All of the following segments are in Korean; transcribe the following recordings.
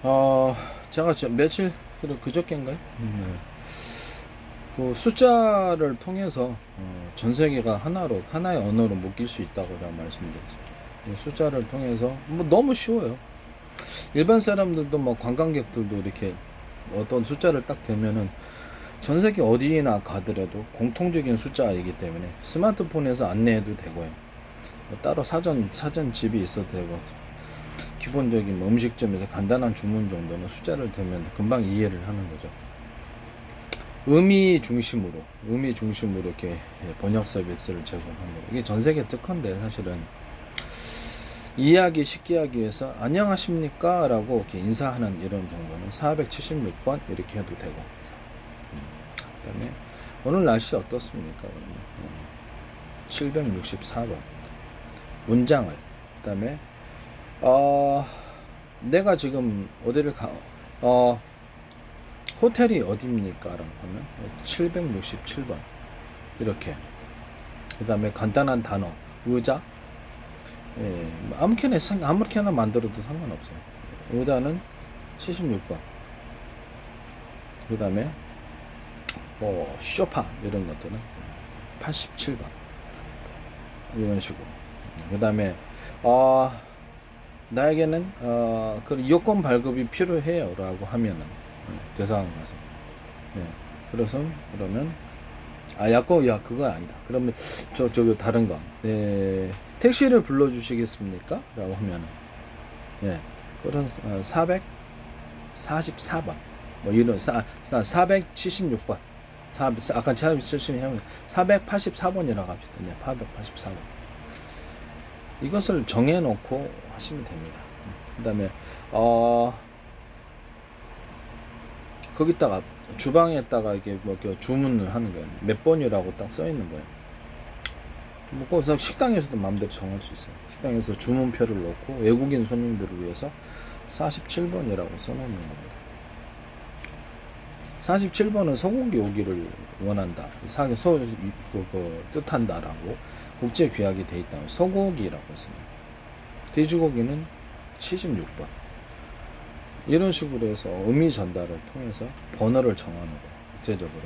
어, 제가 며칠, 그저께인가요? 그 숫자를 통해서 전 세계가 하나의 언어로 묶일 수 있다고 제가 말씀드렸습니다. 이 숫자를 통해서 뭐 너무 쉬워요. 일반 사람들도 뭐 관광객들도 이렇게 어떤 숫자를 딱 대면은 전 세계 어디나 가더라도 공통적인 숫자이기 때문에 스마트폰에서 안내해도 되고요. 뭐 따로 사전집이 있어도 되고, 기본적인 뭐 음식점에서 간단한 주문 정도는 숫자를 대면 금방 이해를 하는 거죠. 의미 중심으로 이렇게 번역 서비스를 제공합니다. 이게 전 세계 특허인데, 사실은 이해하기 쉽게 하기 위해서 안녕하십니까 라고 이렇게 인사하는 이런 정도는 476번 이렇게 해도 되고, 그 다음에 오늘 날씨 어떻습니까? 그러면 764번 문장을, 그 다음에 내가 지금 어디를 호텔이 어디입니까? 라고 하면 767번 이렇게. 그 다음에 간단한 단어 의자, 아무렇게나 만들어도 상관없어요. 의자는 76번. 그 다음에 쇼파 이런 것들은 87번 이런 식으로. 그 다음에 나에게는 그 여권 발급이 필요해요 라고 하면은 대사관 가서, 그러면 그거 아니다. 그러면 저기 다른 거, 택시를 불러주시겠습니까? 라고 하면은, 그런 444번 뭐 이런 476번, 아까 484번이라고 합시다. 484번. 이것을 정해놓고 하시면 됩니다. 그 다음에 거기다가 주방에다가 이게 뭐 주문을 하는 거예요. 몇 번이라고 딱 써 있는 거예요. 뭐 거기서 식당에서도 마음대로 정할 수 있어요. 식당에서 주문표를 넣고 외국인 손님들을 위해서 47번이라고 써놓는 겁니다. 47번은 소고기 오기를 원한다, 뜻한다라고 국제 규약이 돼 있다. 소고기라고 씁니다. 돼지고기는 76번. 이런 식으로 해서 의미 전달을 통해서 번호를 정하는 거예요. 국제적으로.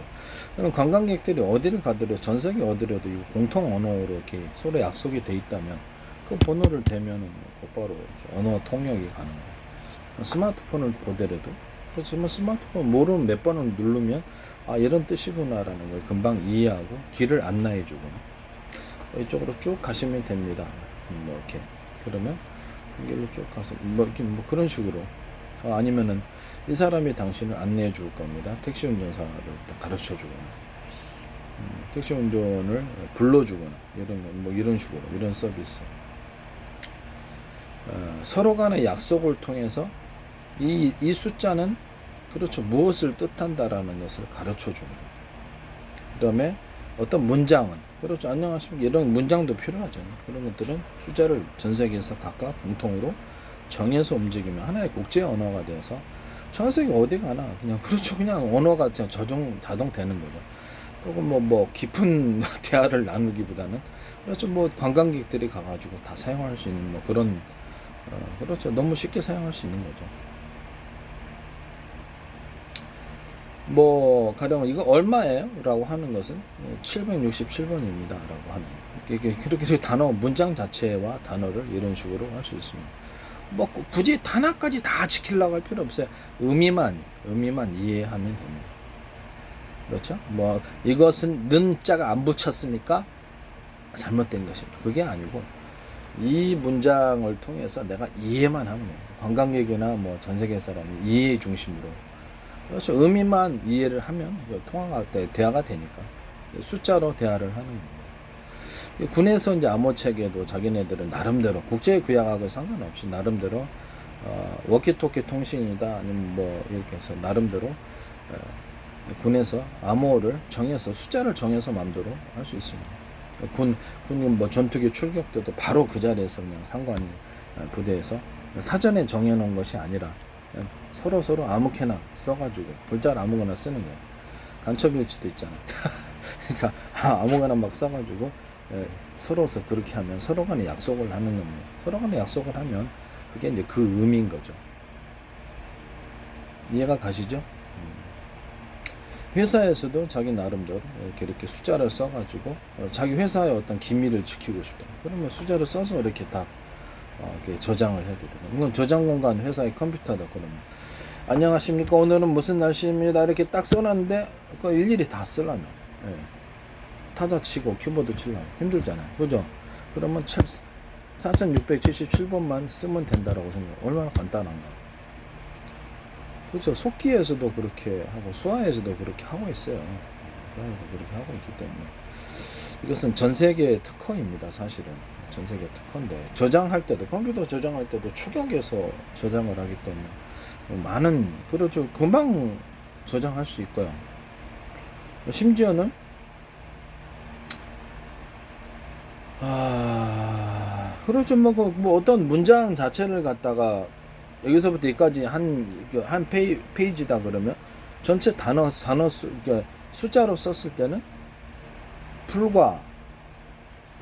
그럼 관광객들이 어디를 가더라도, 전 세계 어디라도 이 공통 언어로 이렇게 서로 약속이 돼 있다면 그 번호를 대면은 곧바로 이렇게 언어 통역이 가능해요. 스마트폰을 보더라도, 그렇지만 스마트폰 모르면 몇 번을 누르면 이런 뜻이구나라는 걸 금방 이해하고 길을 안내해 주거나, 이쪽으로 쭉 가시면 됩니다. 뭐 이렇게. 그러면 그 길로 쭉 가서 뭐 그런 식으로. 아니면은 이 사람이 당신을 안내해 줄 겁니다. 택시 운전사를 가르쳐 주거나, 택시 운전을 불러 주거나, 이런 식으로, 이런 서비스. 서로 간의 약속을 통해서 이 숫자는, 그렇죠, 무엇을 뜻한다라는 것을 가르쳐 주는. 그다음에 어떤 문장은, 그렇죠, 안녕하십니까, 이런 문장도 필요하잖아요. 그런 것들은 숫자를 전 세계에서 각각 공통으로 정해서 움직이면 하나의 국제 언어가 되어서 전 세계 어디 가나 그냥, 그렇죠, 그냥 언어가 자동 되는 거죠. 또 뭐 깊은 대화를 나누기보다는, 그렇죠, 뭐 관광객들이 가가지고 다 사용할 수 있는 뭐 그런, 그렇죠, 너무 쉽게 사용할 수 있는 거죠. 뭐 가령 이거 얼마예요? 라고 하는 것은 767번입니다 라고 하는, 이게 그렇게 단어 문장 자체와 단어를 이런 식으로 할 수 있습니다. 뭐 굳이 단어까지 다 지키려고 할 필요 없어요. 의미만 이해하면 됩니다. 그렇죠? 뭐 이것은 는 자가 안 붙였으니까 잘못된 것입니다. 그게 아니고, 이 문장을 통해서 내가 이해만 하면 돼요. 관광객이나 뭐 전 세계 사람이 이해 중심으로, 그렇죠, 의미만 이해를 하면 대화가 되니까 숫자로 대화를 하는 겁니다. 군에서 이제 암호 체계도 자기네들은 나름대로 국제 규약하고 상관없이 나름대로 워키토키 통신이다, 아니면 뭐 이렇게 해서 나름대로 군에서 암호를 정해서, 숫자를 정해서 마음대로 할 수 있습니다. 군이 뭐 전투기 출격 때도 바로 그 자리에서 그냥 상관이 부대에서 사전에 정해놓은 것이 아니라 그냥 서로 아무렇게나 써가지고 글자를 아무거나 쓰는 거예요. 간첩일지도 있잖아. 그러니까 아무거나 막 써가지고 서로서 그렇게 하면 서로 간에 약속을 하는 겁니다. 서로 간에 약속을 하면 그게 이제 그 의미인 거죠. 이해가 가시죠? 회사에서도 자기 나름대로 이렇게 숫자를 써가지고 자기 회사의 어떤 기밀을 지키고 싶다. 그러면 숫자를 써서 이렇게 다 이렇게 저장을 해도 되고. 이건 저장 공간 회사의 컴퓨터다. 그러면 안녕하십니까, 오늘은 무슨 날씨입니다, 이렇게 딱 써놨는데 그 일일이 다 쓰려면 타자 치고 키보드 치려면 힘들잖아요. 그죠? 그러면 4677번만 쓰면 된다라고 생각해요. 얼마나 간단한가. 그렇죠. 속기에서도 그렇게 하고 수화에서도 그렇게 하고 있어요. 수화에서 그렇게 하고 있기 때문에 이것은 전 세계 특허입니다. 사실은 전 세계 특허인데, 저장할 때도, 컴퓨터 저장할 때도 추격해서 저장을 하기 때문에 많은, 그렇죠, 금방 저장할 수 있고요. 심지어는 그렇죠. 뭐 어떤 문장 자체를 갖다가 여기서부터 여기까지 한 페이지다 그러면 전체 단어 그러니까 숫자로 썼을 때는 불과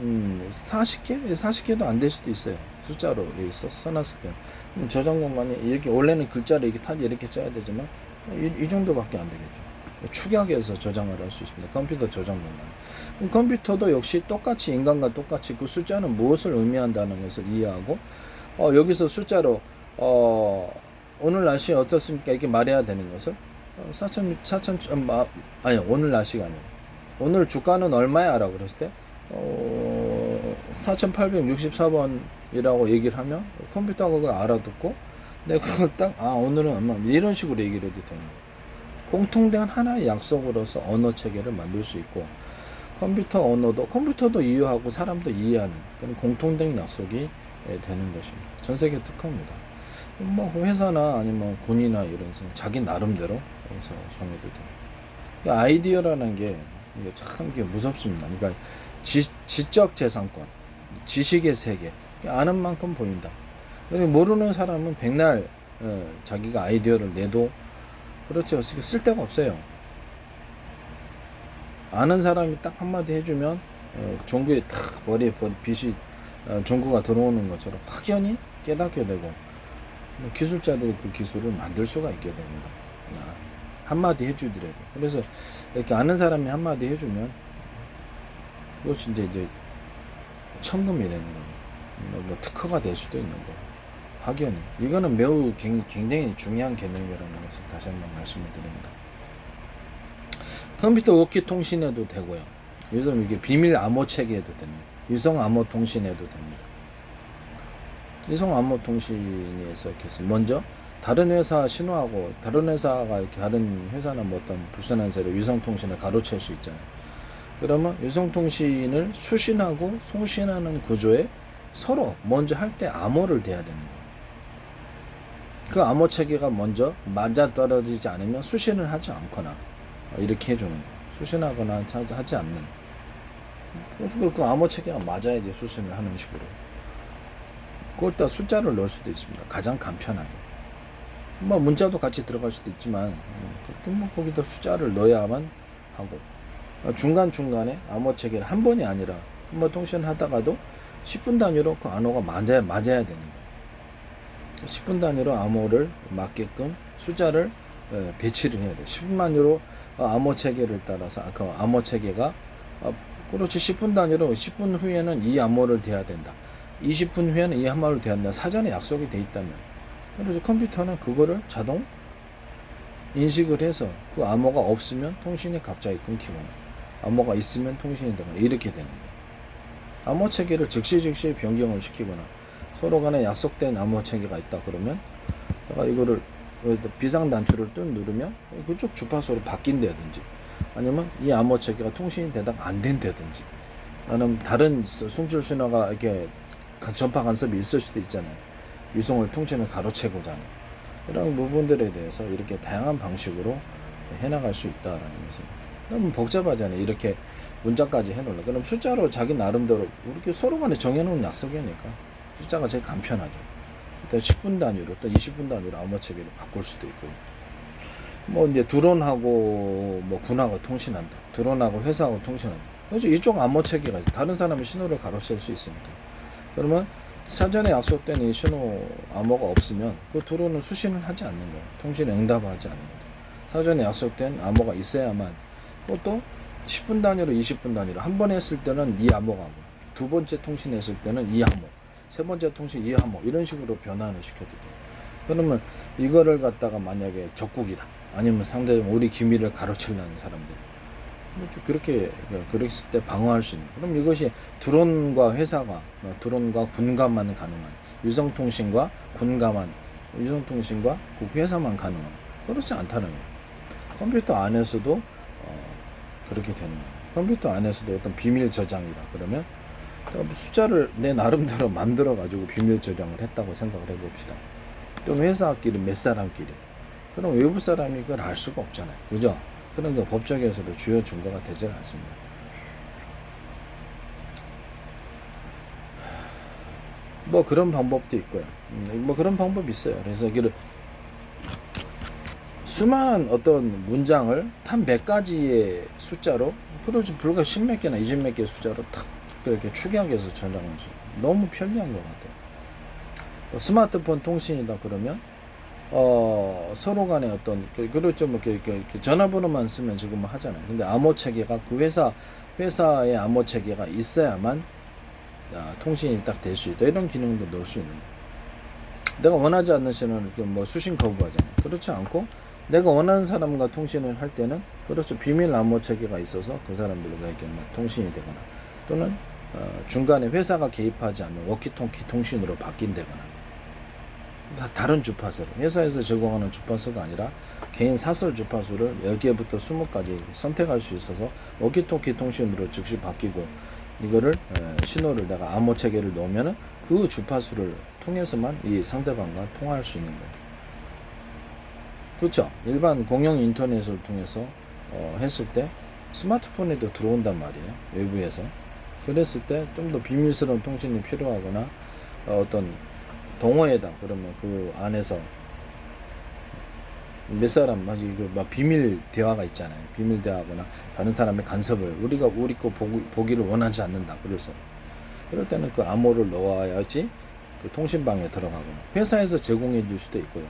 40개도 안 될 수도 있어요. 숫자로 여기 써놨을 때 저장 공간이 이렇게, 원래는 글자를 이렇게 써야 되지만 이 정도밖에 안 되겠죠. 축약해서 저장을 할 수 있습니다. 컴퓨터 저장 공간. 컴퓨터도 역시 똑같이, 인간과 똑같이 그 숫자는 무엇을 의미한다는 것을 이해하고 여기서 숫자로 오늘 날씨 어떻습니까, 이렇게 말해야 되는 것을 오늘 날씨가 아니에요. 오늘 주가는 얼마야 라고 그랬을 때 4864번이라고 얘기를 하면 컴퓨터가 그걸 알아듣고 내가 그걸 딱 오늘은 얼마, 이런 식으로 얘기를 해도 되는 거예요. 공통된 하나의 약속으로서 언어 체계를 만들 수 있고, 컴퓨터도 이해하고 사람도 이해하는 그런 공통된 약속이 되는 것입니다. 전 세계 특허입니다. 뭐 회사나 아니면 군이나 이런 자기 나름대로 해서 정해도 돼요. 아이디어라는 게 이게 참 무섭습니다. 그러니까 지적 재산권, 지식의 세계, 아는 만큼 보인다. 모르는 사람은 백날 자기가 아이디어를 내도 그렇죠, 쓸데가 없어요. 아는 사람이 딱 한마디 해주면 종구에 탁 머리에 빛이 종구가 들어오는 것처럼 확연히 깨닫게 되고, 기술자들이 그 기술을 만들 수가 있게 됩니다. 한마디 해주더라도. 그래서 이렇게 아는 사람이 한마디 해주면 그것이 이제 천금이 되는 거예요. 뭐 특허가 될 수도 있는 거예요. 확연히. 이거는 매우 굉장히 중요한 개념이라는 것을 다시 한번 말씀을 드립니다. 컴퓨터 워키 통신해도 되고요. 요즘 이게 비밀 암호 체계에도 됩니다. 위성 암호 통신해도 됩니다. 위성 암호 통신에서 이렇게 해서 먼저 다른 회사 신호하고, 다른 회사가 이렇게 다른 회사나 뭐 어떤 불순한 세력 위성 통신을 가로챌 수 있잖아요. 그러면 위성 통신을 수신하고 송신하는 구조에 서로 먼저 할 때 암호를 대야 되는 거예요. 그 암호 체계가 먼저 맞아 떨어지지 않으면 수신을 하지 않거나 이렇게 해주는 거예요. 수신하거나 하지 않는. 그 암호 체계가 맞아야지 수신을 하는 식으로. 그걸 숫자를 넣을 수도 있습니다. 가장 간편하게. 뭐 문자도 같이 들어갈 수도 있지만 거기다 숫자를 넣어야만 하고, 중간중간에 암호 체계를 한 번이 아니라 한번 통신하다가도 10분 단위로 그 암호가 맞아야 되는 거예요. 10분 단위로 암호를 맞게끔 숫자를 배치를 해야 돼요. 10분 단위로 암호 체계를 따라서 그 암호 체계가 그렇지 10분 단위로 10분 후에는 이 암호를 대야 된다. 20분 후에는 이 암호를 대야 된다. 사전에 약속이 돼 있다면, 그래서 컴퓨터는 그거를 자동 인식을 해서 그 암호가 없으면 통신이 갑자기 끊기거나 암호가 있으면 통신이 되거나 이렇게 되는 거예요. 암호 체계를 즉시 변경을 시키거나 서로 간에 약속된 암호 체계가 있다 그러면 내가 이거를 비상 단추를 뚝 누르면 그쪽 주파수로 바뀐다든지, 아니면 이 암호 체계가 통신이 되다가 안 된다든지, 아니면 다른 송출 신호가 이렇게 전파 간섭이 있을 수도 있잖아요. 위성을 통신을 가로채고자 하는 이런 부분들에 대해서 이렇게 다양한 방식으로 해나갈 수 있다라는 것은 너무 복잡하잖아요. 이렇게 문자까지 해놓으려. 그럼 숫자로 자기 나름대로 이렇게 서로 간에 정해놓은 약속이니까 숫자가 제일 간편하죠. 일단 10분 단위로 또 20분 단위로 암호 체계를 바꿀 수도 있고, 뭐 이제 드론하고 뭐 군하고 통신한다. 드론하고 회사하고 통신한다. 그래서 이쪽 암호 체계가 다른 사람의 신호를 가로챌 수 있으니까. 그러면 사전에 약속된 이 신호 암호가 없으면 그 도로는 수신을 하지 않는 거예요. 통신에 응답하지 않는 거예요. 사전에 약속된 암호가 있어야만, 그것도 10분 단위로 20분 단위로 한 번 했을 때는 이 암호가 하고, 두 번째 통신했을 때는 이 암호, 세 번째 통신 이 암호, 이런 식으로 변환을 시켜드려요. 그러면 이거를 갖다가 만약에 적국이다, 아니면 상대방 우리 기밀을 가로채려는 사람들, 그렇게 그랬을 때 방어할 수 있는. 그럼 이것이 드론과 회사가, 드론과 군가만 가능한, 위성통신과 군가만, 위성통신과 그 회사만 가능한, 그렇지 않다는 거예요. 컴퓨터 안에서도 그렇게 되는 거예요. 컴퓨터 안에서도 어떤 비밀 저장이다 그러면 숫자를 내 나름대로 만들어 가지고 비밀 저장을 했다고 생각을 해봅시다. 또 회사끼리 몇 사람끼리, 그럼 외부 사람이 그걸 알 수가 없잖아요, 그죠? 그런 게 법적에서도 주요 증거가 되질 않습니다. 뭐 그런 방법도 있고요. 뭐 그런 방법이 있어요. 그래서 그 수많은 어떤 문장을 단 몇 가지의 숫자로, 그렇지 불과 10몇 개나 20몇 개의 숫자로 탁 그렇게 축약해서 전달하는 죠. 너무 편리한 것 같아요. 스마트폰 통신이다 그러면 서로 간에 어떤, 그렇죠, 뭐, 전화번호만 쓰면 지금 하잖아요. 근데 암호 체계가 그 회사의 암호 체계가 있어야만 통신이 딱 될 수 있다. 이런 기능도 넣을 수 있는 거예요. 내가 원하지 않는 신호는 뭐 수신 거부하잖아요. 그렇지 않고, 내가 원하는 사람과 통신을 할 때는, 그렇죠, 비밀 암호 체계가 있어서 그 사람들과 이렇게 통신이 되거나, 또는 중간에 회사가 개입하지 않는 워키토키 통신으로 바뀐다거나, 다른 주파수를 회사에서 제공하는 주파수가 아니라 개인 사설 주파수를 10개부터 20까지 선택할 수 있어서 워키토키 통신으로 즉시 바뀌고, 이거를 신호를 내가 암호 체계를 넣으면은 그 주파수를 통해서만 이 상대방과 통화할 수 있는 거예요. 그렇죠? 일반 공용 인터넷을 통해서 했을 때 스마트폰에도 들어온단 말이에요, 외부에서. 그랬을 때 좀 더 비밀스러운 통신이 필요하거나 어떤 동호회다 그러면 그 안에서 몇 사람 아직 막 비밀 대화가 있잖아요. 비밀 대화거나 다른 사람의 간섭을 우리 거 보기를 원하지 않는다. 그래서 그럴 때는 그 암호를 넣어야지 그 통신방에 들어가거나, 회사에서 제공해 줄 수도 있고요.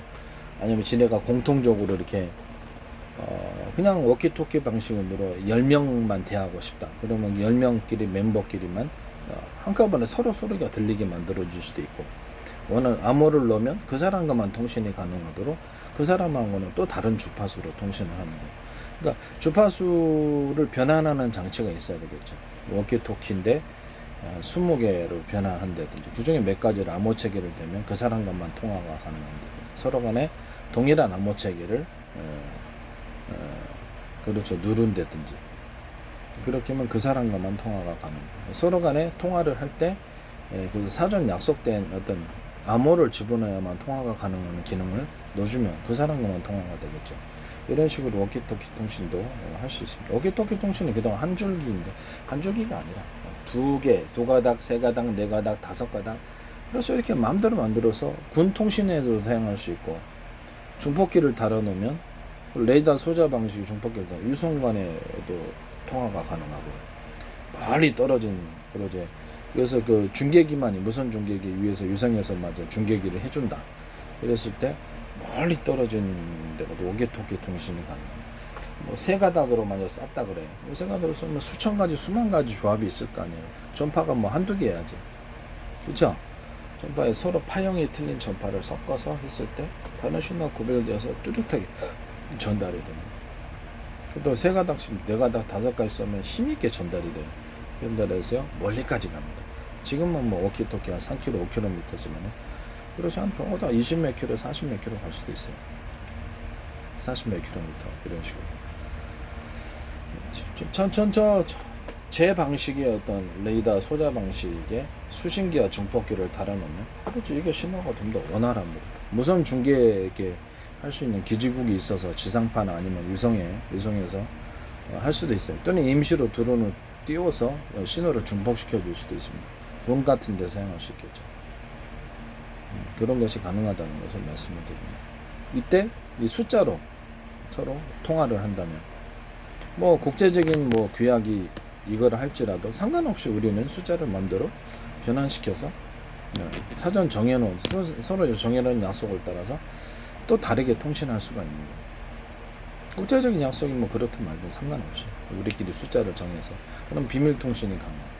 아니면 지네가 공통적으로 이렇게 그냥 워키토키 방식으로 10명만 대하고 싶다. 그러면 10명끼리 멤버끼리만 한꺼번에 서로 소리가 들리게 만들어 줄 수도 있고, 원하는 암호를 넣으면 그 사람과만 통신이 가능하도록 그 사람하고는 또 다른 주파수로 통신을 하는 거예요. 그러니까 주파수를 변환하는 장치가 있어야 되겠죠. 워키토키인데 20개로 변환한다든지, 그 중에 몇 가지를 암호 체계를 대면 그 사람과만 통화가 가능한다든지, 서로 간에 동일한 암호 체계를 그렇죠, 누른다든지, 그렇게 하면 그 사람과만 통화가 가능해요. 서로 간에 통화를 할 때 그 사전 약속된 어떤 암호를 집어넣어야만 통화가 가능한 기능을 넣어주면 그 사람과만 통화가 되겠죠. 이런 식으로 워키토키 통신도 할 수 있습니다. 워키토키 통신은 그동안 한 줄기인데, 한 줄기가 아니라 2개, 2가닥, 3가닥, 4가닥, 5가닥, 그래서 이렇게 마음대로 만들어서 군 통신에도 사용할 수 있고, 중폭기를 달아놓으면 레이더 소자 방식의 중폭기를 달아 유성 간에도 통화가 가능하고요. 멀리 떨어진, 그러죠. 그래서 그 중계기만이, 무선 중계기 위에서 유성에서 맞아 중계기를 해준다. 이랬을 때 멀리 떨어진 데가도 워키토키 통신이 가능해요. 뭐 3가닥으로 만약 쌌다 그래. 3가닥으로 쏘면 수천 가지, 수만 가지 조합이 있을 거 아니에요. 전파가 뭐 한두 개 해야지. 그렇죠? 전파에 서로 파형이 틀린 전파를 섞어서 했을 때 다른 신호와 구별되어서 뚜렷하게 전달이 됩니다. 또 3가닥씩 4가닥 5가지 쏘면 힘있게 전달이 돼요. 전달해서 멀리까지 갑니다. 지금은 뭐 워키토키 한 3km, 5km지만, 그렇지 않고 20 몇 킬로, 40 몇 킬로 갈 수도 있어요. 40 몇 킬로미터, 이런 식으로. 제 방식의 어떤 레이더 소자 방식의 수신기와 중폭기를 달아놓으면, 그렇죠, 이게 신호가 좀 더 원활합니다. 무선 중계에 할 수 있는 기지국이 있어서 지상파나 아니면 위성에서 할 수도 있어요. 또는 임시로 드론을 띄워서 신호를 중폭시켜 줄 수도 있습니다. 군 같은 데 사용할 수 있겠죠. 그런 것이 가능하다는 것을 말씀을 드립니다. 이때 이 숫자로 서로 통화를 한다면, 뭐 국제적인 뭐 규약이 이거를 할지라도 상관없이 우리는 숫자를 마음대로 변환시켜서 사전 정해놓은 서로 정해놓은 약속을 따라서 또 다르게 통신할 수가 있는 거예요. 국제적인 약속이 뭐 그렇든 말든 상관없이 우리끼리 숫자를 정해서 그럼 비밀 통신이 가능해요.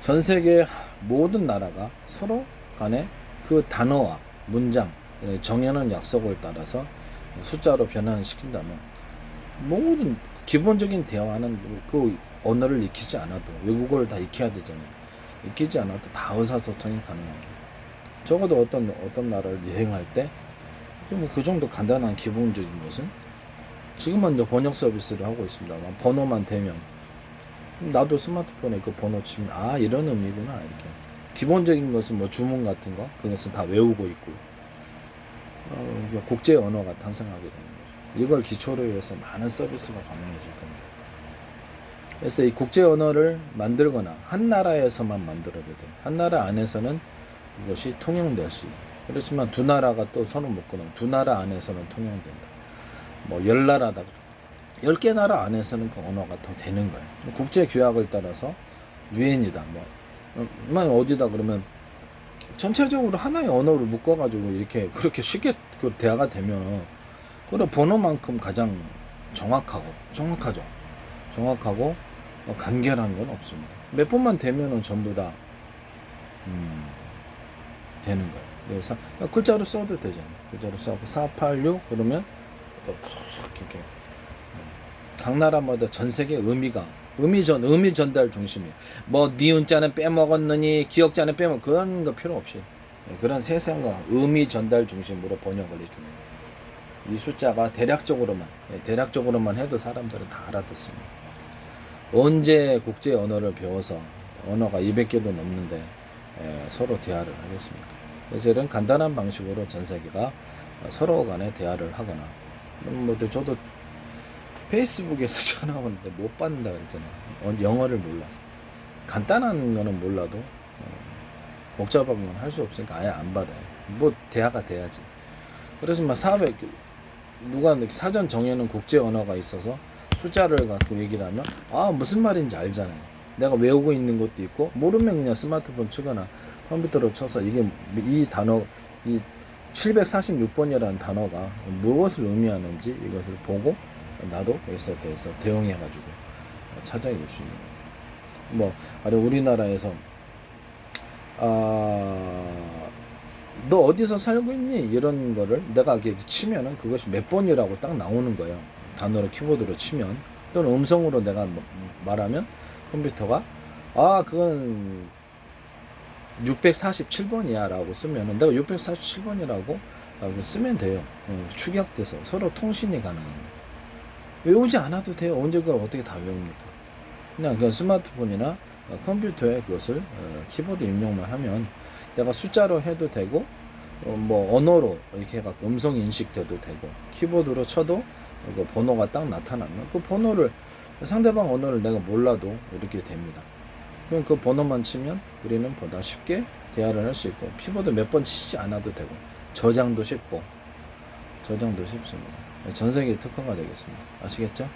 전 세계 모든 나라가 서로 간에 그 단어와 문장 정해놓은 약속을 따라서 숫자로 변환시킨다면 모든 기본적인 대화는 그 언어를 익히지 않아도 외국어를 다 익혀야 되잖아요. 익히지 않아도 다 의사소통이 가능합니다. 적어도 어떤 나라를 여행할 때 그 정도 간단한 기본적인 것은 지금은 이제 번역 서비스를 하고 있습니다만 번호만 되면 나도 스마트폰에 그 번호 치면 아 이런 의미구나 이렇게 기본적인 것은 뭐 주문 같은 거 그것은 다 외우고 있고 국제 언어가 탄생하게 되는 거죠. 이걸 기초로 해서 많은 서비스가 가능해질 겁니다. 그래서 이 국제 언어를 만들거나 한 나라에서만 만들어도 돼요. 한 나라 안에서는 이것이 통용될 수 있고 그렇지만 두 나라가 또 서로 못 끊으면 두 나라 안에서는 통용된다. 뭐 10나라다. 10개 나라 안에서는 그 언어가 더 되는 거예요. 국제 규약을 따라서 유엔이다. 뭐 어디다 그러면 전체적으로 하나의 언어를 묶어가지고 이렇게 그렇게 쉽게 그 대화가 되면 그런 번호만큼 가장 정확하죠. 정확하고 간결한 건 없습니다. 몇 번만 되면은 전부 다 되는 거예요. 그래서 글자로 써도 되잖아요. 글자로 써고 486 그러면 이렇게 각 나라마다 전 세계 의미 전달 중심이에요. 뭐 니은자는 빼먹었느니 기억자는 그런 거 필요 없이 그런 세세한 거 의미 전달 중심으로 번역을 해주는 거예요. 이 숫자가 대략적으로만 해도 사람들은 다 알아듣습니다. 언제 국제 언어를 배워서 언어가 200개도 넘는데 서로 대화를 하겠습니까? 그래서 이런 간단한 방식으로 전 세계가 서로 간에 대화를 하거나 뭐 저도 페이스북에서 전화 오는데 못 받는다 그랬잖아요. 영어를 몰라서 간단한 거는 몰라도 복잡한 건 할 수 없으니까 아예 안 받아요. 뭐 대화가 돼야지. 그래서 막 누가 사전 정해놓은 국제 언어가 있어서 숫자를 갖고 얘기를 하면 무슨 말인지 알잖아요. 내가 외우고 있는 것도 있고 모르면 그냥 스마트폰 치거나 컴퓨터로 쳐서 이 단어 이 746번이라는 단어가 무엇을 의미하는지 이것을 보고 나도 여기서 대해서 대응해가지고 찾아낼 수 있는 거예요. 뭐 우리나라에서 너 어디서 살고 있니? 이런 거를 내가 이렇게 치면은 그것이 몇 번이라고 딱 나오는 거예요. 단어로 키보드로 치면 또는 음성으로 내가 말하면 컴퓨터가 그건 647번이야 라고 쓰면은 내가 647번이라고 쓰면 돼요. 축약돼서 서로 통신이 가능합니다. 외우지 않아도 돼요. 언제 그걸 어떻게 다 외웁니까? 그냥 그 스마트폰이나 컴퓨터에 그것을 키보드 입력만 하면 내가 숫자로 해도 되고 뭐 언어로 이렇게 해갖고 음성 인식돼도 되고 키보드로 쳐도 그 번호가 딱 나타나면 그 번호를 상대방 언어를 내가 몰라도 이렇게 됩니다. 그럼 그 번호만 치면 우리는 보다 쉽게 대화를 할 수 있고 키보드 몇 번 치지 않아도 되고 저장도 쉽습니다. 전 세계 특허가 되겠습니다. 아시겠죠?